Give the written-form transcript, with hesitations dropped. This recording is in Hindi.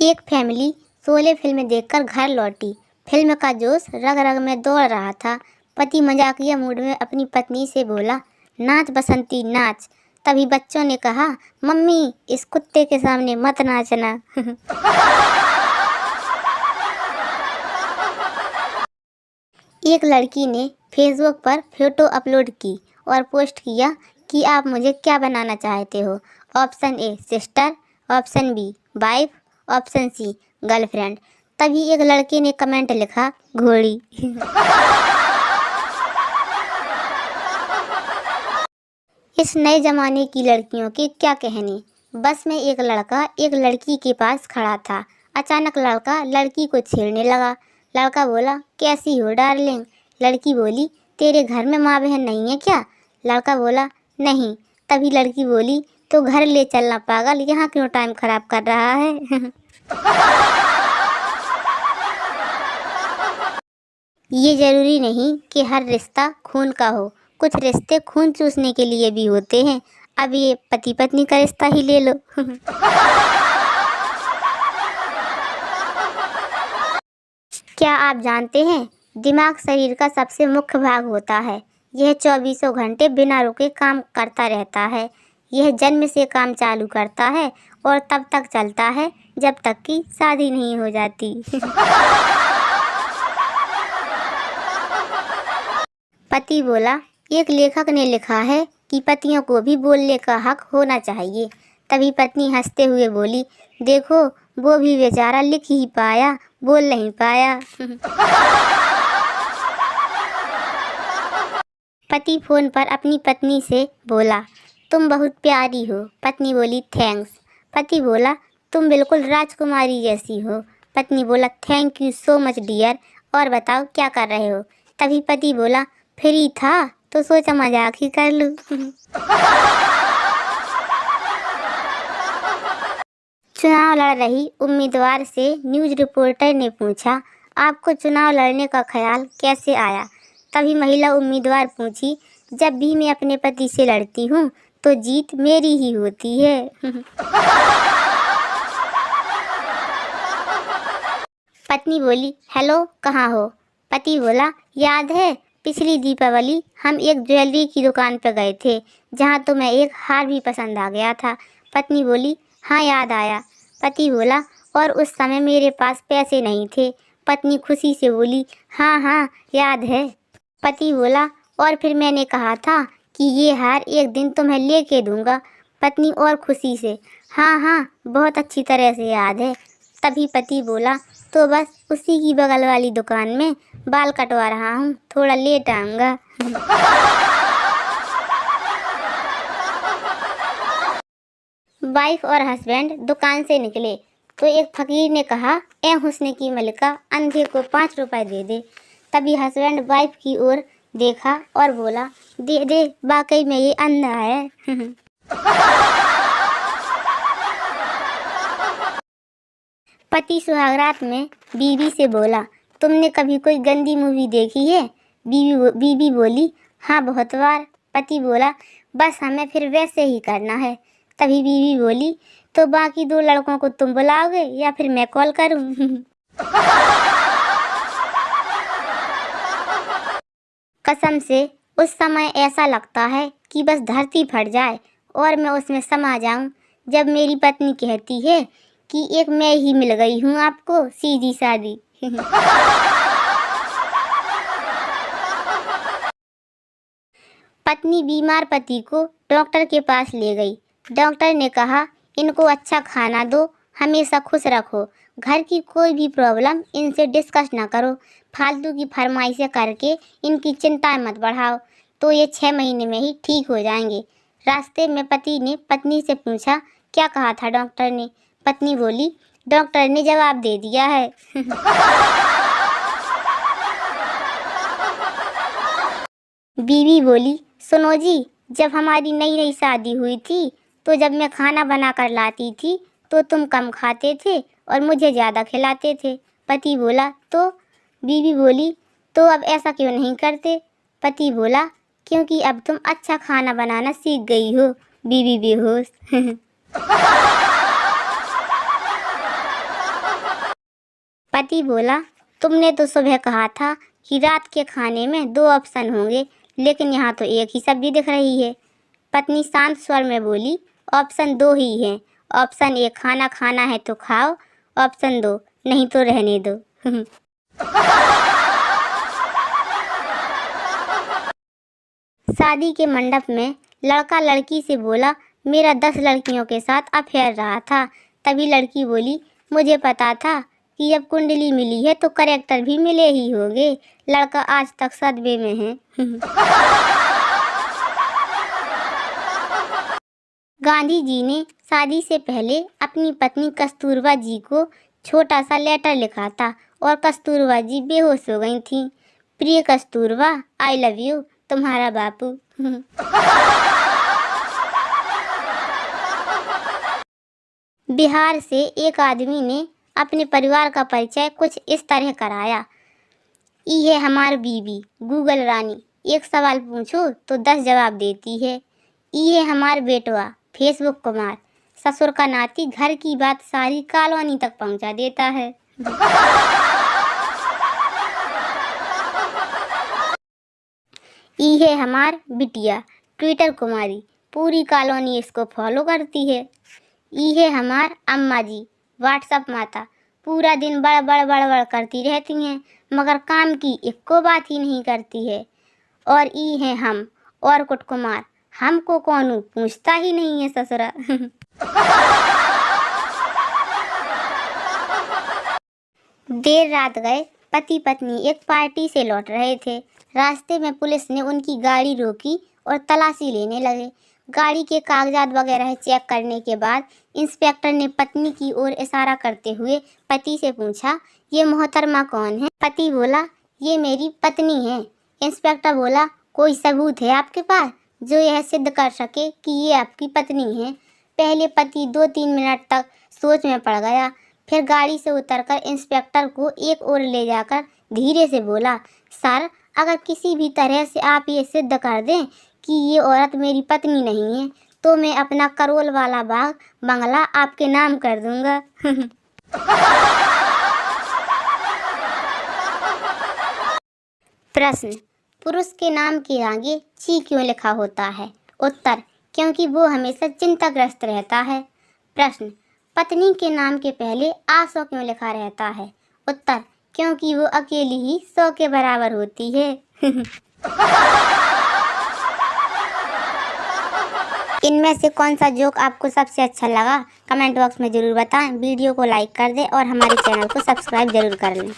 एक फैमिली शोले फिल्म देखकर घर लौटी। फिल्म का जोश रग रग में दौड़ रहा था। पति मजाकिया मूड में अपनी पत्नी से बोला, नाच बसंती नाच। तभी बच्चों ने कहा, मम्मी इस कुत्ते के सामने मत नाचना। एक लड़की ने फेसबुक पर फोटो अपलोड की और पोस्ट किया कि आप मुझे क्या बनाना चाहते हो। Option A sister, option B wife, option C girlfriend. तभी एक लड़के ने कमेंट लिखा, घोड़ी। इस नए जमाने की लड़कियों के क्या कहने। बस में एक लड़का एक लड़की के पास खड़ा था। अचानक लड़का लड़की को छेड़ने लगा। लड़का बोला, कैसी हो डार्लिंग। लड़की बोली, तेरे घर में माँ बहन नहीं है क्या। लड़का बोला, नहीं। तभी लड़की बोली, तो घर ले चलना पागल, यहाँ क्यों टाइम खराब कर रहा है। ये जरूरी नहीं कि हर रिश्ता खून का हो, कुछ रिश्ते खून चूसने के लिए भी होते हैं। अब ये पति पत्नी का रिश्ता ही ले लो। क्या आप जानते हैं, दिमाग शरीर का सबसे मुख्य भाग होता है। यह 24 घंटे बिना रुके काम करता रहता है। यह जन्म से काम चालू करता है और तब तक चलता है जब तक कि शादी नहीं हो जाती। पति बोला, एक लेखक ने लिखा है कि पतियों को भी बोलने का हक होना चाहिए। तभी पत्नी हंसते हुए बोली, देखो वो भी बेचारा लिख ही पाया, बोल नहीं पाया। पति फोन पर अपनी पत्नी से बोला, तुम बहुत प्यारी हो। पत्नी बोली, थैंक्स। पति बोला, तुम बिल्कुल राजकुमारी जैसी हो। पत्नी बोला, thank you so much dear. और बताओ क्या कर रहे हो। तभी पति बोला, फ्री था तो सोचा मजाक ही कर लूं। चुनाव लड़ रही उम्मीदवार से न्यूज़ रिपोर्टर ने पूछा, आपको चुनाव लड़ने का ख्याल कैसे आया। तभी महिला उम्मीदवार पूछी, जब भी मैं अपने पति से लड़ती हूँ तो जीत मेरी ही होती है। पत्नी बोली, हेलो कहाँ हो। पति बोला, याद है पिछली दीपावली हम एक ज्वेलरी की दुकान पर गए थे, जहाँ तुम्हें एक हार भी पसंद आ गया था। पत्नी बोली, हाँ याद आया। पति बोला, और उस समय मेरे पास पैसे नहीं थे। पत्नी खुशी से बोली, हाँ हाँ याद है। पति बोला, और फिर मैंने कहा था कि ये हार एक दिन तुम्हें लेके दूंगा। पत्नी और खुशी से, हाँ हाँ बहुत अच्छी तरह से याद है। तभी पति बोला, तो बस उसी की बगल वाली दुकान में बाल कटवा रहा हूँ, थोड़ा लेट आऊँगा। वाइफ और हस्बैंड दुकान से निकले तो एक फकीर ने कहा, ए हुस्न की मलिका, अंधे को 5 रुपए दे दे। तभी हस्बैंड वाइफ की ओर देखा और बोला, दे दे, वाकई में ये अंधा है। पति सुहागरात में बीवी से बोला, तुमने कभी कोई गंदी मूवी देखी है। बीवी बोली, हाँ बहुत बार। पति बोला, बस हमें फिर वैसे ही करना है। तभी बीवी बोली, तो बाकी 2 लड़कों को तुम बुलाओगे या फिर मैं कॉल करूं। कसम से उस समय ऐसा लगता है कि बस धरती फट जाए और मैं उसमें समा जाऊं, जब मेरी पत्नी कहती है कि एक मैं ही मिल गई हूं आपको, सीधी सादी। पत्नी बीमार पति को डॉक्टर के पास ले गई। डॉक्टर ने कहा, इनको अच्छा खाना दो, हमेशा खुश रखो, घर की कोई भी प्रॉब्लम इनसे डिस्कस ना करो, फालतू की फरमाइशें करके इनकी चिंता मत बढ़ाओ, तो ये 6 महीने में ही ठीक हो जाएंगे। रास्ते में पति ने पत्नी से पूछा, क्या कहा था डॉक्टर ने। पत्नी बोली, डॉक्टर ने जवाब दे दिया है। बीवी बोली, सुनो जी, जब हमारी नई नई शादी हुई थी तो जब मैं खाना बना कर लाती थी तो तुम कम खाते थे और मुझे ज़्यादा खिलाते थे। पति बोला, तो। बीवी बोली, तो अब ऐसा क्यों नहीं करते। पति बोला, क्योंकि अब तुम अच्छा खाना बनाना सीख गई हो। बीवी बेहोश। पति बोला, तुमने तो सुबह कहा था कि रात के खाने में 2 ऑप्शन होंगे, लेकिन यहाँ तो एक ही सब्जी दिख रही है। पत्नी शांत स्वर में बोली, ऑप्शन 2 ही हैं। ऑप्शन 1 खाना खाना है तो खाओ, ऑप्शन 2 नहीं तो रहने दो। शादी के मंडप में लड़का लड़की से बोला, मेरा 10 लड़कियों के साथ अफेयर रहा था। तभी लड़की बोली, मुझे पता था कि जब कुंडली मिली है तो करेक्टर भी मिले ही होंगे। लड़का आज तक सदमे में है। गांधी जी ने शादी से पहले अपनी पत्नी कस्तूरबा जी को छोटा सा लेटर लिखा था और कस्तूरबा जी बेहोश हो गई थीं। प्रिय कस्तूरबा, आई लव यू, तुम्हारा बापू। बिहार से एक आदमी ने अपने परिवार का परिचय कुछ इस तरह कराया। ये हमार बीबी गूगल रानी, एक सवाल पूछो तो 10 जवाब देती है। ये हमार बेटवा फेसबुक कुमार, ससुर का नाती, घर की बात सारी कॉलोनी तक पहुंचा देता है। ये हमार बिटिया ट्विटर कुमारी, पूरी कॉलोनी इसको फॉलो करती है। ये हमार अम्मा जी व्हाट्सअप माता, पूरा दिन बड़ करती रहती हैं, मगर काम की इक्को बात ही नहीं करती है। और ये हैं हम और कुट कुमार, हमको कौन पूछता ही नहीं है ससुरा। देर रात गए पति पत्नी एक पार्टी से लौट रहे थे। रास्ते में पुलिस ने उनकी गाड़ी रोकी और तलाशी लेने लगे। गाड़ी के कागजात वगैरह चेक करने के बाद इंस्पेक्टर ने पत्नी की ओर इशारा करते हुए पति से पूछा, ये मोहतरमा कौन है? पति बोला, ये मेरी पत्नी है। इंस्पेक्टर बोला, कोई सबूत है आपके पास जो यह सिद्ध कर सके कि ये आपकी पत्नी है? पहले पति 2-3 मिनट तक सोच में पड़ गया, फिर गाड़ी से उतरकर इंस्पेक्टर को एक ओर ले जाकर धीरे से बोला, सर, अगर किसी भी तरह से आप ये सिद्ध कर दें कि ये औरत मेरी पत्नी नहीं है तो मैं अपना करोल वाला बाग बंगला आपके नाम कर दूंगा। प्रश्न, पुरुष के नाम के आगे ची क्यों लिखा होता है? उत्तर, क्योंकि वो हमेशा चिंताग्रस्त रहता है। प्रश्न, पत्नी के नाम के पहले आ 100 क्यों लिखा रहता है? उत्तर, क्योंकि वो अकेली ही 100 के बराबर होती है। इनमें से कौन सा जोक आपको सबसे अच्छा लगा? कमेंट बॉक्स में ज़रूर बताएं। वीडियो को लाइक कर दें और हमारे चैनल को सब्सक्राइब जरूर कर लें।